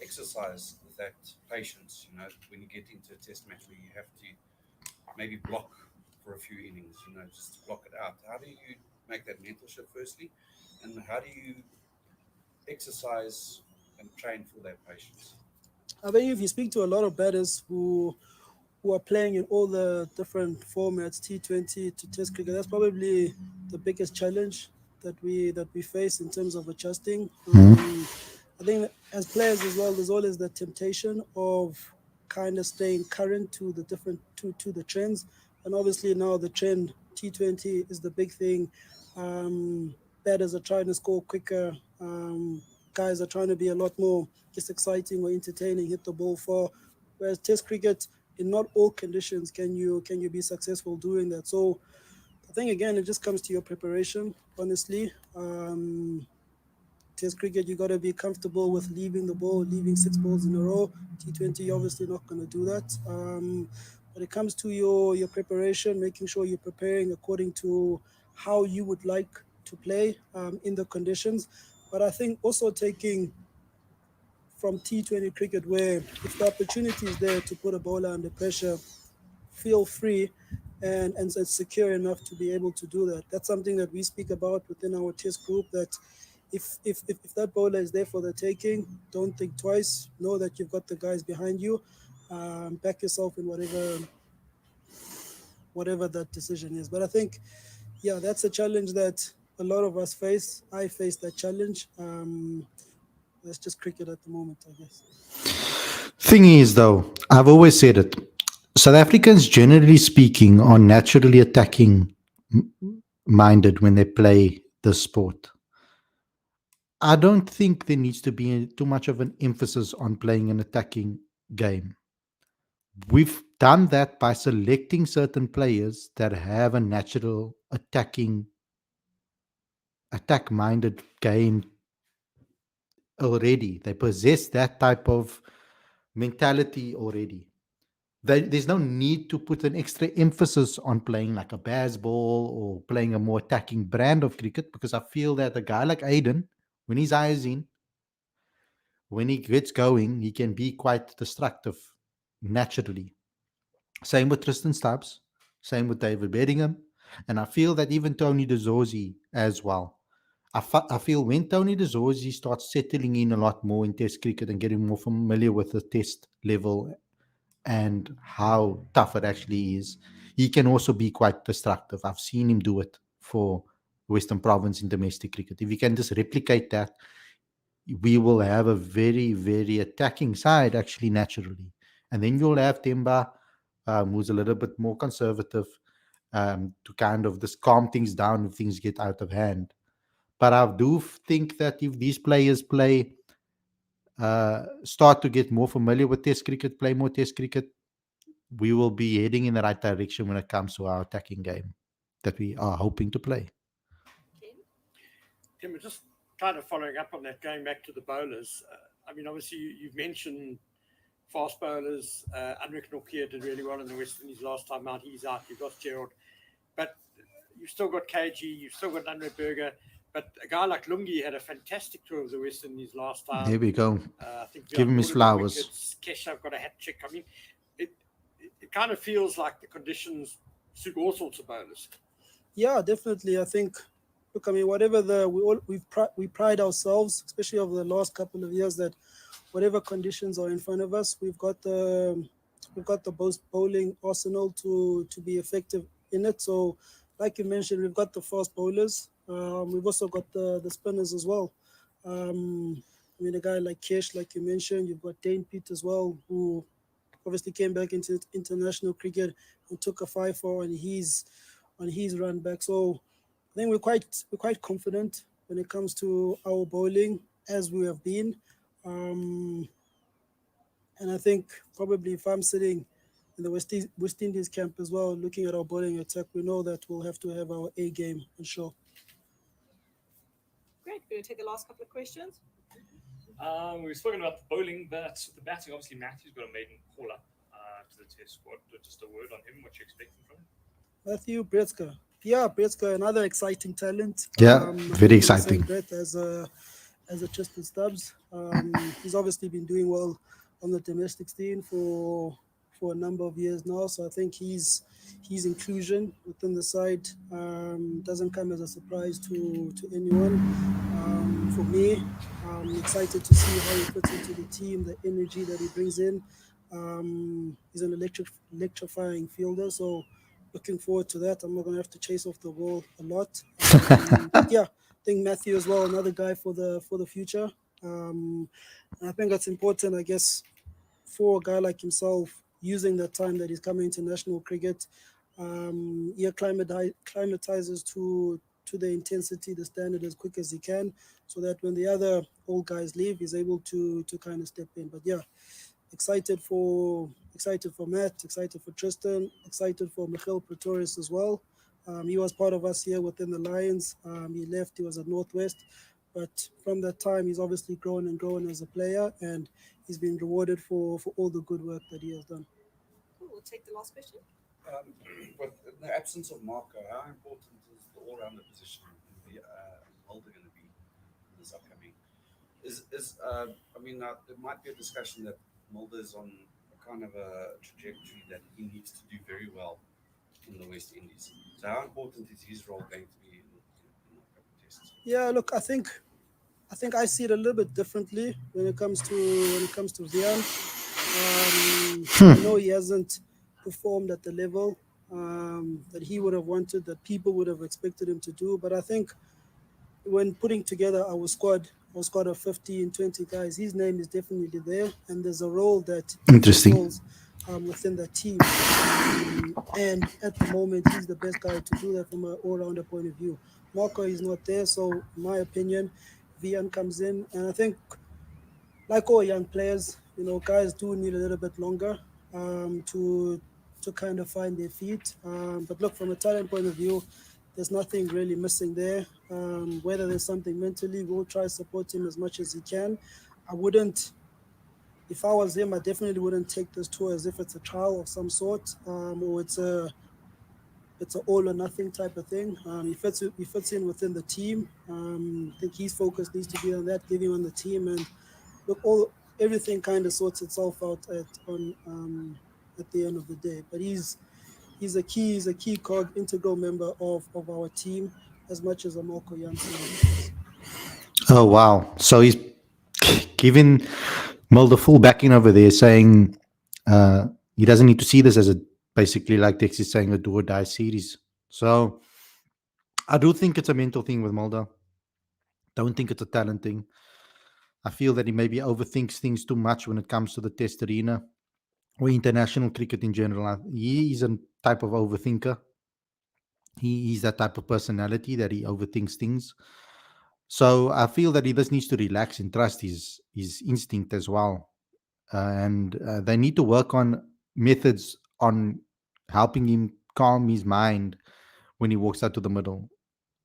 exercise that patience? When you get into a test match where you have to maybe block for a few innings, just to block it out. How do you make that mental shift firstly, and how do you exercise and train for that patience? I think if you speak to a lot of batters who are playing in all the different formats, T20 to Test cricket, that's probably the biggest challenge that we face in terms of adjusting. I think as players as well, there's always the temptation of kind of staying current to the different to the trends, and obviously now the trend T20 is the big thing. Batters are trying to score quicker. Guys are trying to be a lot more just exciting or entertaining, hit the ball far. Whereas Test cricket, in not all conditions can you be successful doing that. So I think again it just comes to your preparation. Honestly, Test cricket, you got to be comfortable with leaving the ball, leaving 6 balls in a row. T20, you're obviously not going to do that. When it comes to your preparation, making sure you're preparing according to how you would like to play in the conditions. But I think also taking from T20 cricket, where if the opportunity is there to put a bowler under pressure, feel free and secure enough to be able to do that. That's something that we speak about within our test group, that if that bowler is there for the taking, don't think twice. Know that you've got the guys behind you. Back yourself in whatever that decision is. But I think, yeah, that's a challenge that a lot of us face. I face that challenge. That's just cricket at the moment, I guess. Thing is, though, I've always said it. South Africans, generally speaking, are naturally attacking minded when they play the sport. I don't think there needs to be too much of an emphasis on playing an attacking game. We've done that by selecting certain players that have a natural attack minded game already. They possess that type of mentality already. There's no need to put an extra emphasis on playing like a baseball or playing a more attacking brand of cricket, because I feel that a guy like Aiden, when his eye is in, when he gets going, he can be quite destructive naturally. Same with Tristan Stubbs, same with David Bedingham, and I feel that even Tony DeZorzi as well. I feel when Tony DeZorzi starts settling in a lot more in Test cricket and getting more familiar with the Test level and how tough it actually is, he can also be quite destructive. I've seen him do it for Western Province in domestic cricket. If he can just replicate that, we will have a very, very attacking side actually naturally. And then you'll have Temba, who's a little bit more conservative, to kind of just calm things down if things get out of hand. But I do think that if these players start to get more familiar with Test cricket, play more Test cricket, we will be heading in the right direction when it comes to our attacking game that we are hoping to play. Ken? Tim, just kind of following up on that, going back to the bowlers. I mean, obviously, you've mentioned fast bowlers. Anrik Nokia did really well in the West Indies last time out. He's out. You've lost Gerald. But you've still got KG. You've still got Andre Berger. But a guy like Lungi had a fantastic tour of the West Indies last time. There we go. I think Give him his flowers. Keshav got a hat trick. I mean, it kind of feels like the conditions suit all sorts of bowlers. Yeah, definitely. I think, look, I mean, whatever we pride ourselves, especially over the last couple of years, that whatever conditions are in front of us, we've got the bowling arsenal to be effective in it. So, like you mentioned, we've got the fast bowlers. We've also got the spinners as well. I mean, a guy like Kish, like you mentioned, you've got Dane Pete as well, who obviously came back into international cricket and took a 5-4 on his run back. So I think we're quite confident when it comes to our bowling, as we have been. Um, and I think probably if I'm sitting in the West Indies camp as well, looking at our bowling attack, we know that we'll have to have our A game on show. Great. We're going to take the last couple of questions. We've spoken about the bowling, but the batting, obviously, Matthew's got a maiden caller to the test squad. Just a word on him, what you're expecting from him. Matthew Bretzka. Yeah, Bretzka, another exciting talent. Yeah, I very think in the same exciting. breath as a Tristan Stubbs. He's obviously been doing well on the domestic scene for a number of years now. So I think his inclusion within the side doesn't come as a surprise to anyone. For me, I'm excited to see how he fits into the team, the energy that he brings in. He's an electrifying fielder, so looking forward to that. I'm not going to have to chase off the ball a lot. But yeah, I think Matthew as well, another guy for the future. And I think that's important, I guess, for a guy like himself, using the time that he's coming to national cricket. He acclimatizes to the intensity, the standard as quick as he can, so that when the other old guys leave, he's able to kind of step in. But yeah, excited for Matt, excited for Tristan, excited for Michael Pretorius as well. He was part of us here within the Lions. He left, he was at Northwest. But from that time, he's obviously grown and grown as a player, and he's been rewarded for all the good work that he has done. Cool. We'll take the last question. With in the absence of Marco, how important is the all-rounder position in the Mulder going to be in this upcoming? I mean, there might be a discussion that Mulder's on a kind of a trajectory that he needs to do very well in the West Indies. So how important is his role going to be in upcoming tests? Yeah, look, I think I see it a little bit differently when it comes to Vian. I know he hasn't performed at the level that he would have wanted, that people would have expected him to do. But I think when putting together our squad of 15, 20 guys, his name is definitely there, and there's a role that he Interesting. fulfills within the team. And at the moment, he's the best guy to do that from an all-rounder point of view. Marco is not there, so in my opinion, Vian comes in, and I think, like all young players, guys do need a little bit longer to kind of find their feet. But look, from a talent point of view, there's nothing really missing there. Whether there's something mentally, we'll try to support him as much as he can. If I was him, I definitely wouldn't take this tour as if it's a trial of some sort, or it's an all or nothing type of thing. He fits in within the team. I think his focus needs to be on that, giving on the team, and look, everything kind of sorts itself out at the end of the day. But he's a key cog, integral member of our team, as much as Amoko Janssen is. Oh, wow. So he's giving Mulder full backing over there, saying he doesn't need to see this as basically, like Dex is saying, a do or die series. So I do think it's a mental thing with Mulder. Don't think it's a talent thing. I feel that he maybe overthinks things too much when it comes to the test arena or international cricket in general. He is a type of overthinker. He's that type of personality that he overthinks things. So I feel that he just needs to relax and trust his instinct as well. And they need to work on methods on helping him calm his mind when he walks out to the middle.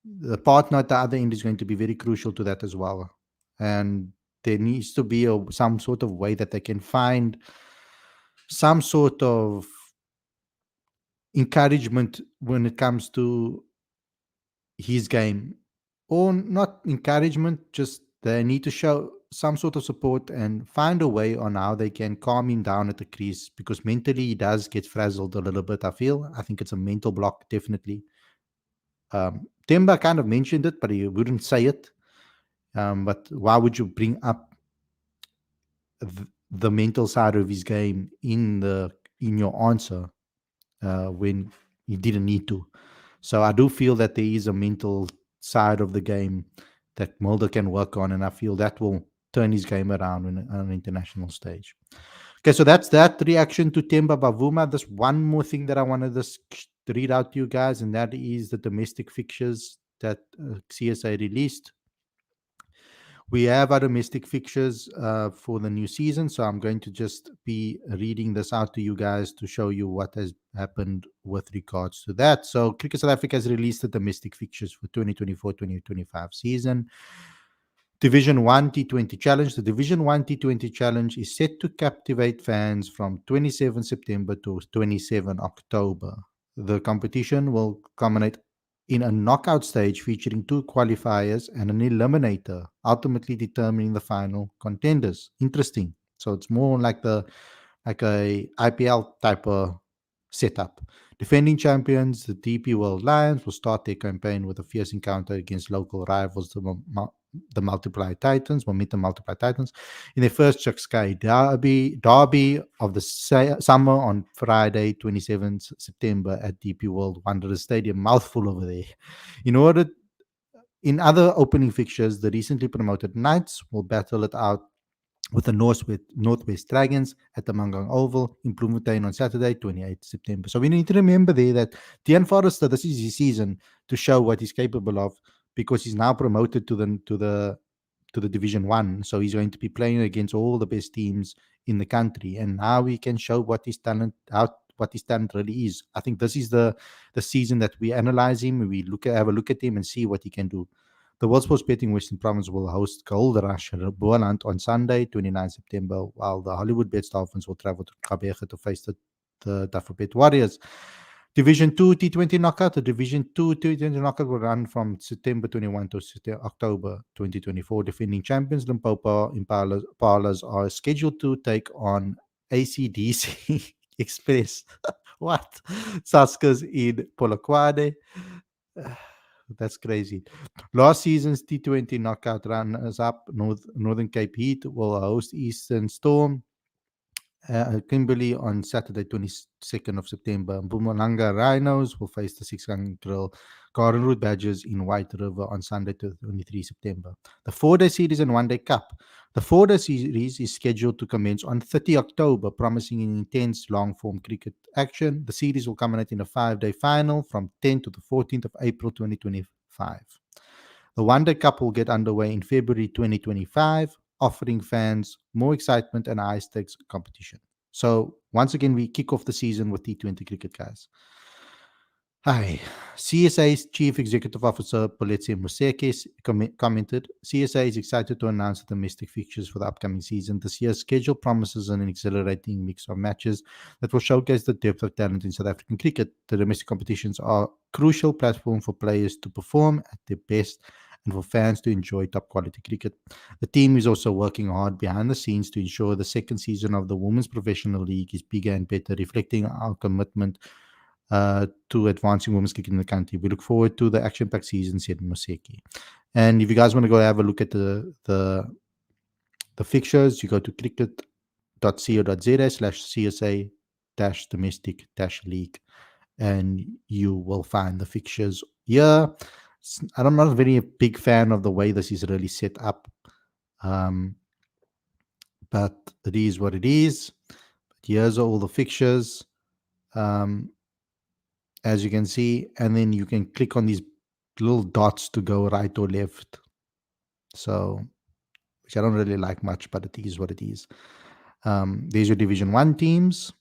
The partner at the other end is going to be very crucial to that as well. And there needs to be some sort of way that they can find some sort of encouragement when it comes to his game, or not encouragement, just they need to show some sort of support and find a way on how they can calm him down at the crease, because mentally he does get frazzled a little bit. I think it's a mental block, definitely. Temba kind of mentioned it, but he wouldn't say it. But why would you bring up the mental side of his game in your answer when you didn't need to? So I do feel that there is a mental side of the game that Mulder can work on, and I feel that will turn his game around on an international stage. Okay, so that's that reaction to Temba Bavuma. There's one more thing that I wanted to read out to you guys, and that is the domestic fixtures that CSA released. We have our domestic fixtures for the new season, so I'm going to just be reading this out to you guys to show you what has happened with regards to that. So Cricket South Africa has released the domestic fixtures for 2024-2025 season. Division 1 T20 Challenge. The Division 1 T20 Challenge is set to captivate fans from 27 September to 27 October. The competition will culminate in a knockout stage featuring 2 qualifiers and an eliminator, ultimately determining the final contenders. Interesting. So it's more like a IPL type of setup. Defending champions, the DP World Lions, will start their campaign with a fierce encounter against local rivals, the Multiply Titans, Momentum Multiply Titans, in their first Chuck Sky derby of the summer on Friday, 27th September at DP World Wanderers Stadium. Mouthful over there. In other opening fixtures, the recently promoted Knights will battle it out with the Northwest Dragons at the Mangang Oval in Bloemfontein on Saturday, 28th September. So we need to remember there that Tian Forrester, this is his season to show what he's capable of, because he's now promoted to the Division 1. So he's going to be playing against all the best teams in the country, and now he can show what his talent really is. I think this is the season that we analyze him, we have a look at him and see what he can do. The World Sports Betting Western Province will host Gold Rush at Boland on Sunday, 29 September, while the Hollywood Bets Dolphins will travel to Gqeberha to face the Dufferbet Warriors. Division 2 T20 Knockout. The Division 2 T20 Knockout will run from September 21 to October 2024. Defending champions Limpopo Impalas are scheduled to take on ACDC Express. What? Saskers in Polokwane. That's crazy. Last season's T20 knockout runners-up, Northern Cape Heat, will host Eastern Storm, Kimberley on Saturday, 22nd of September. Mpumalanga Rhinos will face the Six-Gun Grill Garden Route Badgers in White River on Sunday, 23 September. The 4-day series and 1-day cup. The 4-day series is scheduled to commence on 30 October, promising an intense long-form cricket action. The series will culminate in a 5-day final from 10th to the 14th of April 2025. The 1-day cup will get underway in February 2025, offering fans more excitement and high-stakes competition. So once again, we kick off the season with T20 cricket, guys. Hi. CSA's Chief Executive Officer, Poletse Museke, commented, CSA is excited to announce the domestic fixtures for the upcoming season. This year's schedule promises an exhilarating mix of matches that will showcase the depth of talent in South African cricket. The domestic competitions are a crucial platform for players to perform at their best and for fans to enjoy top quality cricket. The team is also working hard behind the scenes to ensure the second season of the Women's Professional League is bigger and better, reflecting our commitment to advancing women's cricket in the country. We look forward to the action-packed season, said Museki. And if you guys want to go have a look at the fixtures, you go to cricket.co.za/CSA-domestic-league, and you will find the fixtures here. I'm not very a big fan of the way this is really set up, but it is what it is. But here's all the fixtures. As you can see, and then you can click on these little dots to go right or left. So, which I don't really like much, but it is what it is. There's your Division 1 teams: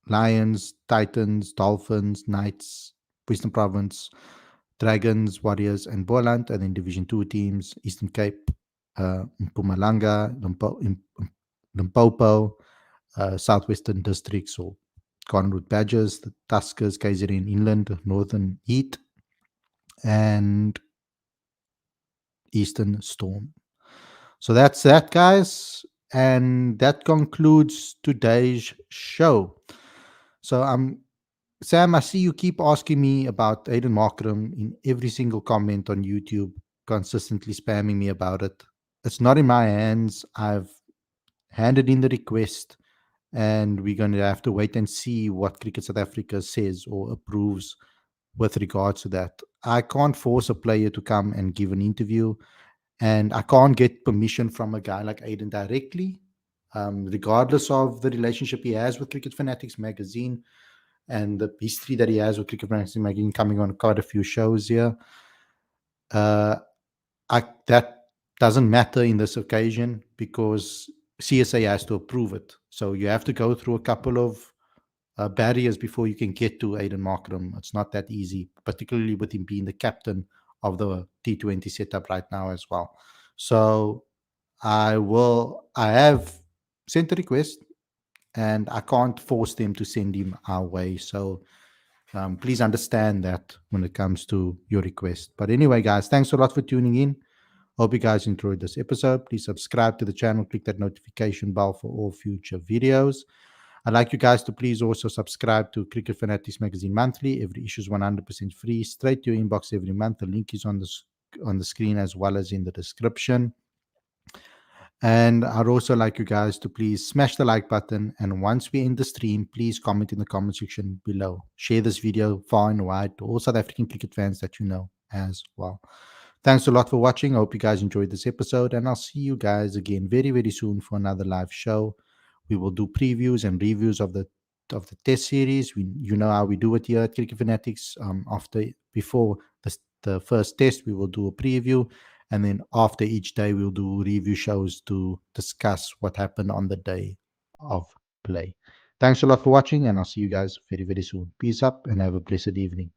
Lions, Titans, Dolphins, Knights, Western Province, Dragons, Warriors, and Boland. And then Division 2 teams: Eastern Cape, Mpumalanga, Limpopo, Southwestern Districts, or Garden Route Badgers, the Tuskers, KZN Inland, Northern Heat, and Eastern Storm. So that's that, guys. And that concludes today's show. So Sam, I see you keep asking me about Aiden Markram in every single comment on YouTube, consistently spamming me about it. It's not in my hands. I've handed in the request, and we're going to have to wait and see what Cricket South Africa says or approves with regards to that. I can't force a player to come and give an interview. and I can't get permission from a guy like Aiden directly, regardless of the relationship he has with Cricket Fanatics magazine and the history that he has with Cricket Fanatics magazine, coming on quite a few shows here. Uh, that doesn't matter in this occasion because CSA has to approve it. So you have to go through a couple of barriers before you can get to Aiden Markram. It's not that easy, particularly with him being the captain of the T20 setup right now as well. So I have sent a request and I can't force them to send him our way. So please understand that when it comes to your request. But anyway, guys, thanks a lot for tuning in. Hope you guys enjoyed this episode. Please subscribe to the channel, click that notification bell for all future videos. I'd like you guys to please also subscribe to Cricket Fanatics Magazine Monthly. Every issue is 100% free, straight to your inbox every month. The link is on the screen as well as in the description. And I'd also like you guys to please smash the like button. And once we end the stream, please comment in the comment section below. Share this video far and wide to all South African cricket fans that you know as well. Thanks a lot for watching. I hope you guys enjoyed this episode. And I'll see you guys again very, very soon for another live show. We will do previews and reviews of the test series. You know how we do it here at Cricket Fanatics. Before the first test, we will do a preview, and then after each day, we'll do review shows to discuss what happened on the day of play. Thanks a lot for watching, and I'll see you guys very, very soon. Peace up and have a blessed evening.